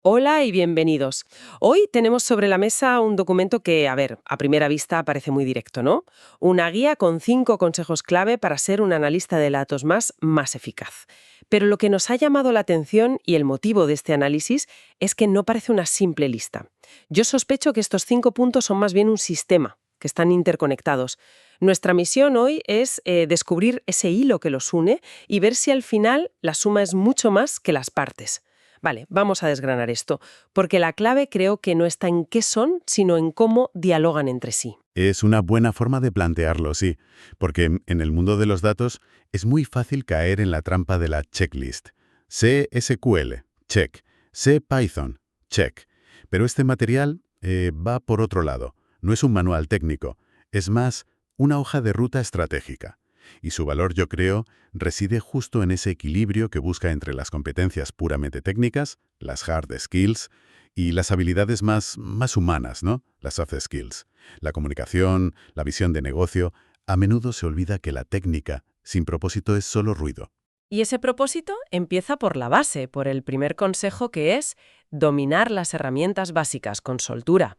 Hola y bienvenidos. Hoy tenemos sobre la mesa un documento que, a primera vista parece muy directo, ¿no? Una guía con 5 consejos clave para ser un analista de datos más eficaz. Pero lo que nos ha llamado la atención y el motivo de este análisis es que no parece una simple lista. Yo sospecho que estos 5 puntos son más bien un sistema, que están interconectados. Nuestra misión hoy es descubrir ese hilo que los une y ver si al final la suma es mucho más que las partes. Vale, vamos a desgranar esto, porque la clave creo que no está en qué son, sino en cómo dialogan entre sí. Es una buena forma de plantearlo, sí, porque en el mundo de los datos es muy fácil caer en la trampa de la checklist. Sé SQL, check. Sé Python, check. Pero este material va por otro lado. No es un manual técnico, es más una hoja de ruta estratégica. Y su valor, yo creo, reside justo en ese equilibrio que busca entre las competencias puramente técnicas, las hard skills, y las habilidades más humanas, ¿no? Las soft skills. La comunicación, la visión de negocio. A menudo se olvida que la técnica, sin propósito, es solo ruido. Y ese propósito empieza por la base, por el primer consejo que es dominar las herramientas básicas con soltura.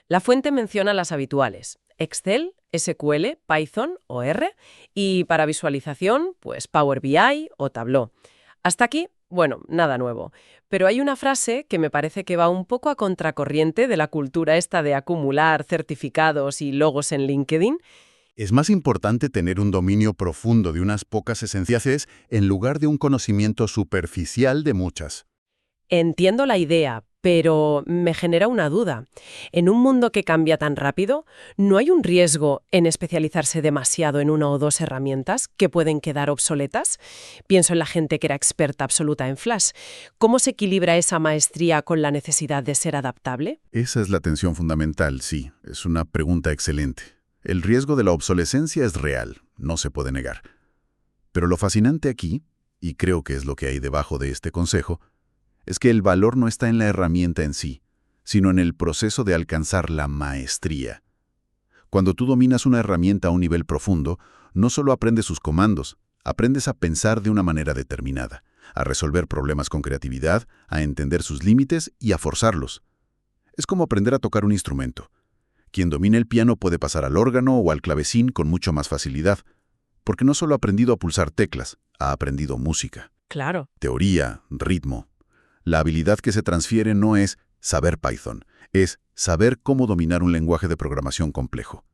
La fuente menciona las habituales: Excel, SQL, Python o R, y para visualización, pues Power BI o Tableau. Hasta aquí, bueno, nada nuevo. Pero hay una frase que me parece que va un poco a contracorriente de la cultura esta de acumular certificados y logos en LinkedIn. Es más importante tener un dominio profundo de unas pocas esenciales en lugar de un conocimiento superficial de muchas. Entiendo la idea, pero me genera una duda. En un mundo que cambia tan rápido, ¿no hay un riesgo en especializarse demasiado en una o dos herramientas que pueden quedar obsoletas? Pienso en la gente que era experta absoluta en Flash. ¿Cómo se equilibra esa maestría con la necesidad de ser adaptable? Esa es la tensión fundamental, sí. Es una pregunta excelente. El riesgo de la obsolescencia es real, no se puede negar. Pero lo fascinante aquí, y creo que es lo que hay debajo de este consejo, es que el valor no está en la herramienta en sí, sino en el proceso de alcanzar la maestría. Cuando tú dominas una herramienta a un nivel profundo, no solo aprendes sus comandos, aprendes a pensar de una manera determinada, a resolver problemas con creatividad, a entender sus límites y a forzarlos. Es como aprender a tocar un instrumento. Quien domina el piano puede pasar al órgano o al clavecín con mucho más facilidad, porque no solo ha aprendido a pulsar teclas, ha aprendido música, Claro. teoría, ritmo. La habilidad que se transfiere no es saber Python, es saber cómo dominar un lenguaje de programación complejo.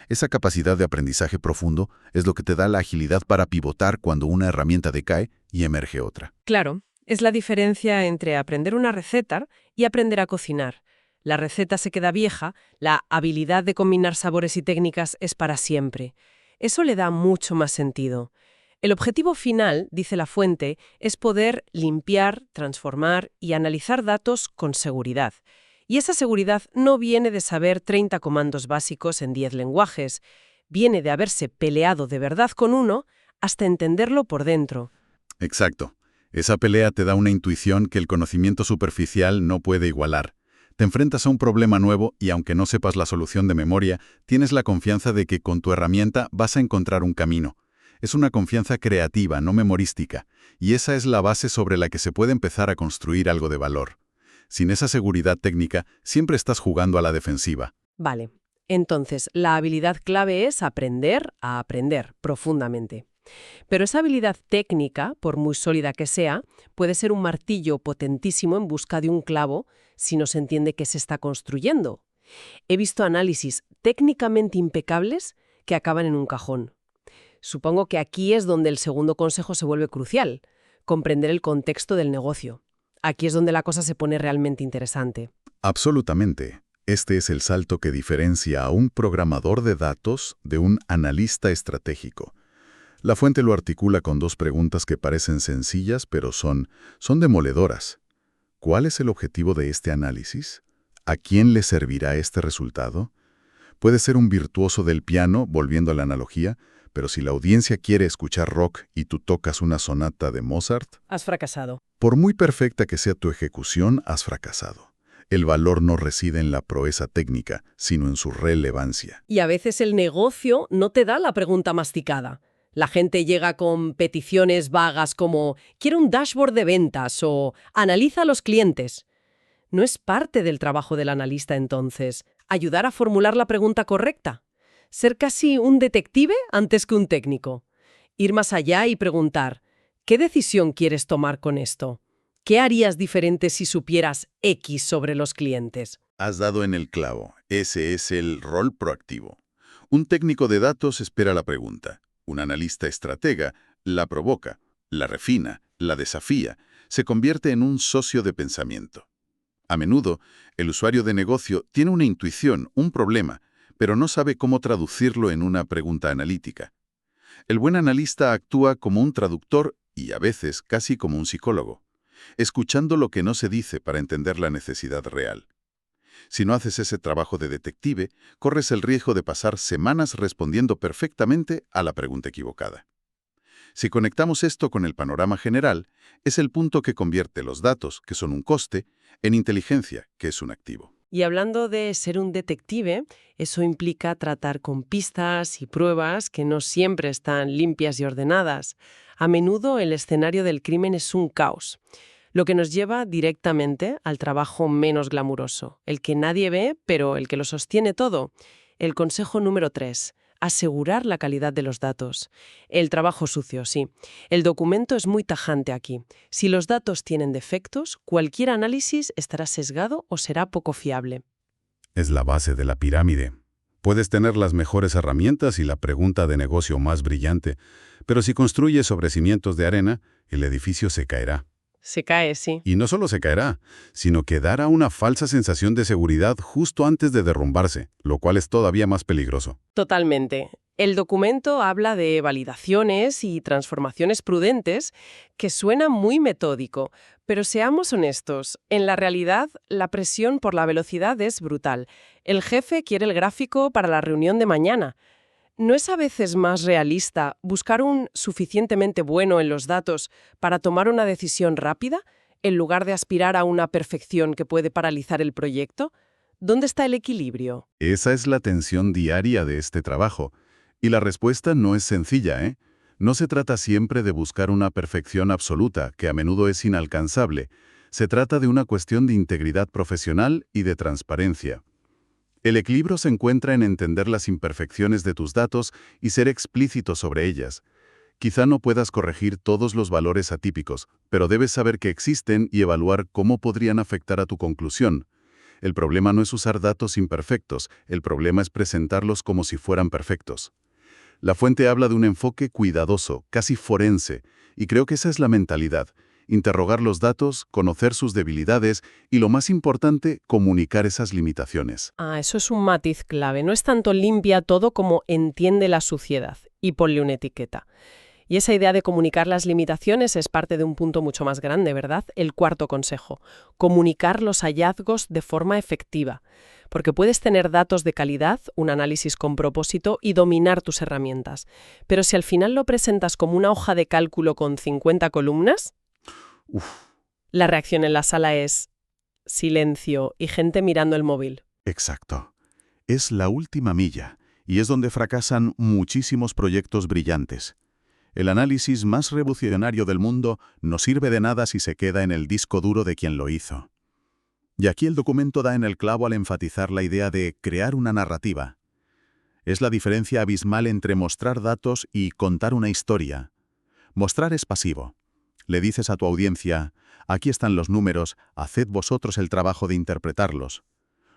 Esa capacidad de aprendizaje profundo es lo que te da la agilidad para pivotar cuando una herramienta decae y emerge otra. Claro, es la diferencia entre aprender una receta y aprender a cocinar. La receta se queda vieja, la habilidad de combinar sabores y técnicas es para siempre. Eso le da mucho más sentido. El objetivo final, dice la fuente, es poder limpiar, transformar y analizar datos con seguridad. Y esa seguridad no viene de saber 30 comandos básicos en 10 lenguajes, viene de haberse peleado de verdad con uno hasta entenderlo por dentro. Exacto. Esa pelea te da una intuición que el conocimiento superficial no puede igualar. Te enfrentas a un problema nuevo y aunque no sepas la solución de memoria, tienes la confianza de que con tu herramienta vas a encontrar un camino. Es una confianza creativa, no memorística, y esa es la base sobre la que se puede empezar a construir algo de valor. Sin esa seguridad técnica, siempre estás jugando a la defensiva. Vale, entonces la habilidad clave es aprender a aprender profundamente. Pero esa habilidad técnica, por muy sólida que sea, puede ser un martillo potentísimo en busca de un clavo si no se entiende qué se está construyendo. He visto análisis técnicamente impecables que acaban en un cajón. Supongo que aquí es donde el segundo consejo se vuelve crucial: comprender el contexto del negocio. Aquí es donde la cosa se pone realmente interesante. Absolutamente. Este es el salto que diferencia a un programador de datos de un analista estratégico. La fuente lo articula con dos preguntas que parecen sencillas, pero son demoledoras. ¿Cuál es el objetivo de este análisis? ¿A quién le servirá este resultado? Puede ser un virtuoso del piano, volviendo a la analogía, pero si la audiencia quiere escuchar rock y tú tocas una sonata de Mozart, Has fracasado. por muy perfecta que sea tu ejecución, has fracasado. El valor no reside en la proeza técnica, sino en su relevancia. Y a veces el negocio no te da la pregunta masticada. La gente llega con peticiones vagas como «quiero un dashboard de ventas» o «analiza a los clientes». ¿No es parte del trabajo del analista entonces ayudar a formular la pregunta correcta? Ser casi un detective antes que un técnico. Ir más allá y preguntar, ¿qué decisión quieres tomar con esto? ¿Qué harías diferente si supieras X sobre los clientes? Has dado en el clavo. Ese es el rol proactivo. Un técnico de datos espera la pregunta. Un analista estratega la provoca, la refina, la desafía, se convierte en un socio de pensamiento. A menudo, el usuario de negocio tiene una intuición, un problema, pero no sabe cómo traducirlo en una pregunta analítica. El buen analista actúa como un traductor y a veces casi como un psicólogo, escuchando lo que no se dice para entender la necesidad real. Si no haces ese trabajo de detective, corres el riesgo de pasar semanas respondiendo perfectamente a la pregunta equivocada. Si conectamos esto con el panorama general, es el punto que convierte los datos, que son un coste, en inteligencia, que es un activo. Y hablando de ser un detective, eso implica tratar con pistas y pruebas que no siempre están limpias y ordenadas. A menudo el escenario del crimen es un caos, lo que nos lleva directamente al trabajo menos glamuroso, el que nadie ve, pero el que lo sostiene todo. El consejo número 3. Asegurar la calidad de los datos. El trabajo sucio, sí. El documento es muy tajante aquí. Si los datos tienen defectos, cualquier análisis estará sesgado o será poco fiable. Es la base de la pirámide. Puedes tener las mejores herramientas y la pregunta de negocio más brillante, pero si construyes sobre cimientos de arena, el edificio se caerá. Se cae, sí. Y no solo se caerá, sino que dará una falsa sensación de seguridad justo antes de derrumbarse, lo cual es todavía más peligroso. Totalmente. El documento habla de validaciones y transformaciones prudentes que suena muy metódico, pero seamos honestos, en la realidad la presión por la velocidad es brutal. El jefe quiere el gráfico para la reunión de mañana. ¿No es a veces más realista buscar un suficientemente bueno en los datos para tomar una decisión rápida, en lugar de aspirar a una perfección que puede paralizar el proyecto? ¿Dónde está el equilibrio? Esa es la tensión diaria de este trabajo. Y la respuesta no es sencilla, ¿eh? No se trata siempre de buscar una perfección absoluta, que a menudo es inalcanzable. Se trata de una cuestión de integridad profesional y de transparencia. El equilibrio se encuentra en entender las imperfecciones de tus datos y ser explícito sobre ellas. Quizá no puedas corregir todos los valores atípicos, pero debes saber que existen y evaluar cómo podrían afectar a tu conclusión. El problema no es usar datos imperfectos, el problema es presentarlos como si fueran perfectos. La fuente habla de un enfoque cuidadoso, casi forense, y creo que esa es la mentalidad. Interrogar los datos, conocer sus debilidades y, lo más importante, comunicar esas limitaciones. Eso es un matiz clave. No es tanto limpia todo como entiende la suciedad y ponle una etiqueta. Y esa idea de comunicar las limitaciones es parte de un punto mucho más grande, ¿verdad? El cuarto consejo, comunicar los hallazgos de forma efectiva. Porque puedes tener datos de calidad, un análisis con propósito y dominar tus herramientas. Pero si al final lo presentas como una hoja de cálculo con 50 columnas, la reacción en la sala es silencio y gente mirando el móvil. Exacto. Es la última milla, y es donde fracasan muchísimos proyectos brillantes. El análisis más revolucionario del mundo no sirve de nada si se queda en el disco duro de quien lo hizo. Y aquí el documento da en el clavo al enfatizar la idea de crear una narrativa. Es la diferencia abismal entre mostrar datos y contar una historia. Mostrar es pasivo. Le dices a tu audiencia, aquí están los números, haced vosotros el trabajo de interpretarlos.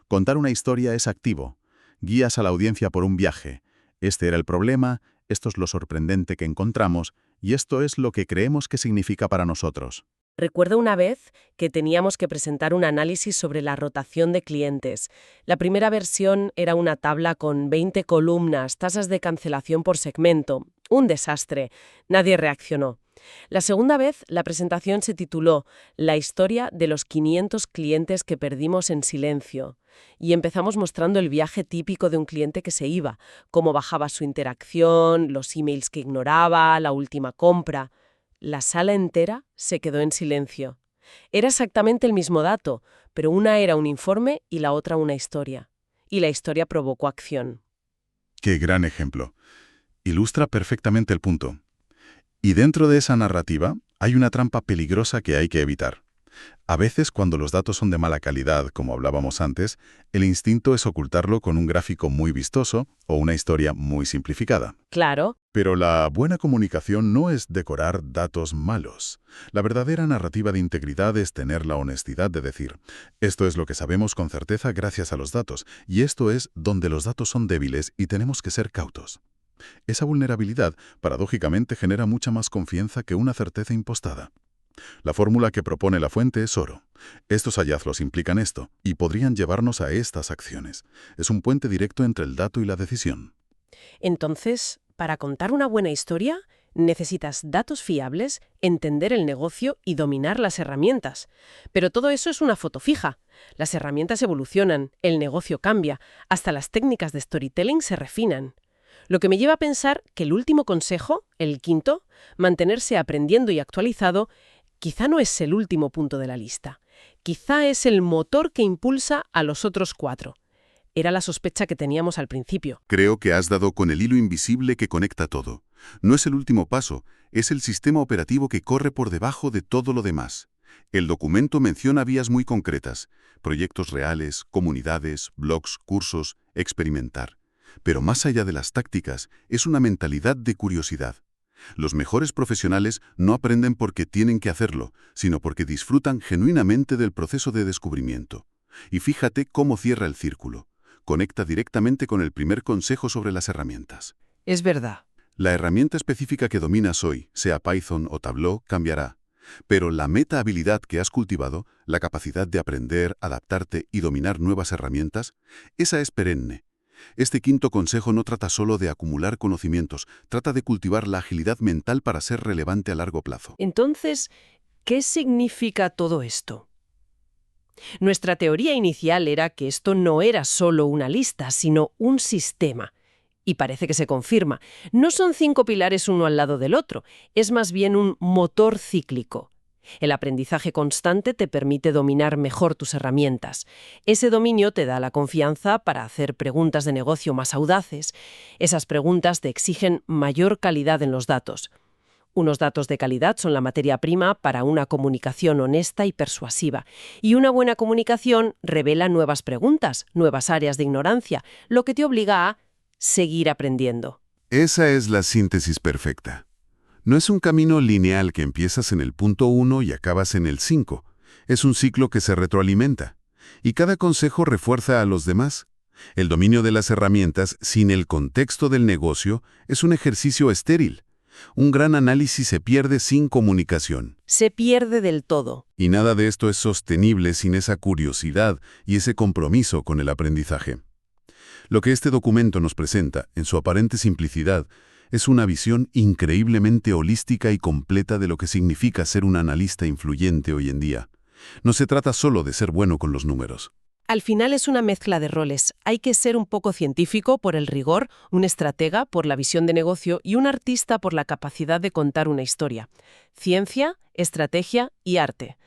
Contar una historia es activo. Guías a la audiencia por un viaje. Este era el problema, esto es lo sorprendente que encontramos, y esto es lo que creemos que significa para nosotros. Recuerdo una vez que teníamos que presentar un análisis sobre la rotación de clientes. La primera versión era una tabla con 20 columnas, tasas de cancelación por segmento. Un desastre. Nadie reaccionó. La segunda vez, la presentación se tituló La historia de los 500 clientes que perdimos en silencio. Y empezamos mostrando el viaje típico de un cliente que se iba, cómo bajaba su interacción, los emails que ignoraba, la última compra. La sala entera se quedó en silencio. Era exactamente el mismo dato, pero una era un informe y la otra una historia. Y la historia provocó acción. ¡Qué gran ejemplo! Ilustra perfectamente el punto. Y dentro de esa narrativa hay una trampa peligrosa que hay que evitar. A veces, cuando los datos son de mala calidad, como hablábamos antes, el instinto es ocultarlo con un gráfico muy vistoso o una historia muy simplificada. Claro. Pero la buena comunicación no es decorar datos malos. La verdadera narrativa de integridad es tener la honestidad de decir, esto es lo que sabemos con certeza gracias a los datos, y esto es donde los datos son débiles y tenemos que ser cautos. Esa vulnerabilidad, paradójicamente, genera mucha más confianza que una certeza impostada. La fórmula que propone la fuente es oro. Estos hallazgos implican esto, y podrían llevarnos a estas acciones. Es un puente directo entre el dato y la decisión. Entonces, para contar una buena historia, necesitas datos fiables, entender el negocio y dominar las herramientas. Pero todo eso es una foto fija. Las herramientas evolucionan, el negocio cambia, hasta las técnicas de storytelling se refinan. Lo que me lleva a pensar que el último consejo, el quinto, mantenerse aprendiendo y actualizado, quizá no es el último punto de la lista. Quizá es el motor que impulsa a los otros 4. Era la sospecha que teníamos al principio. Creo que has dado con el hilo invisible que conecta todo. No es el último paso, es el sistema operativo que corre por debajo de todo lo demás. El documento menciona vías muy concretas, proyectos reales, comunidades, blogs, cursos, experimentar. Pero más allá de las tácticas, es una mentalidad de curiosidad. Los mejores profesionales no aprenden porque tienen que hacerlo, sino porque disfrutan genuinamente del proceso de descubrimiento. Y fíjate cómo cierra el círculo. Conecta directamente con el primer consejo sobre las herramientas. Es verdad. La herramienta específica que dominas hoy, sea Python o Tableau, cambiará. Pero la meta habilidad que has cultivado, la capacidad de aprender, adaptarte y dominar nuevas herramientas, esa es perenne. Este quinto consejo no trata solo de acumular conocimientos, trata de cultivar la agilidad mental para ser relevante a largo plazo. Entonces, ¿qué significa todo esto? Nuestra teoría inicial era que esto no era solo una lista, sino un sistema. Y parece que se confirma. No son 5 pilares uno al lado del otro, es más bien un motor cíclico. El aprendizaje constante te permite dominar mejor tus herramientas. Ese dominio te da la confianza para hacer preguntas de negocio más audaces. Esas preguntas te exigen mayor calidad en los datos. Unos datos de calidad son la materia prima para una comunicación honesta y persuasiva. Y una buena comunicación revela nuevas preguntas, nuevas áreas de ignorancia, lo que te obliga a seguir aprendiendo. Esa es la síntesis perfecta. No es un camino lineal que empiezas en el punto 1 y acabas en el 5. Es un ciclo que se retroalimenta. Y cada consejo refuerza a los demás. El dominio de las herramientas sin el contexto del negocio es un ejercicio estéril. Un gran análisis se pierde sin comunicación. Se pierde del todo. Y nada de esto es sostenible sin esa curiosidad y ese compromiso con el aprendizaje. Lo que este documento nos presenta, en su aparente simplicidad, es una visión increíblemente holística y completa de lo que significa ser un analista influyente hoy en día. No se trata solo de ser bueno con los números. Al final es una mezcla de roles. Hay que ser un poco científico por el rigor, un estratega por la visión de negocio y un artista por la capacidad de contar una historia. Ciencia, estrategia y arte.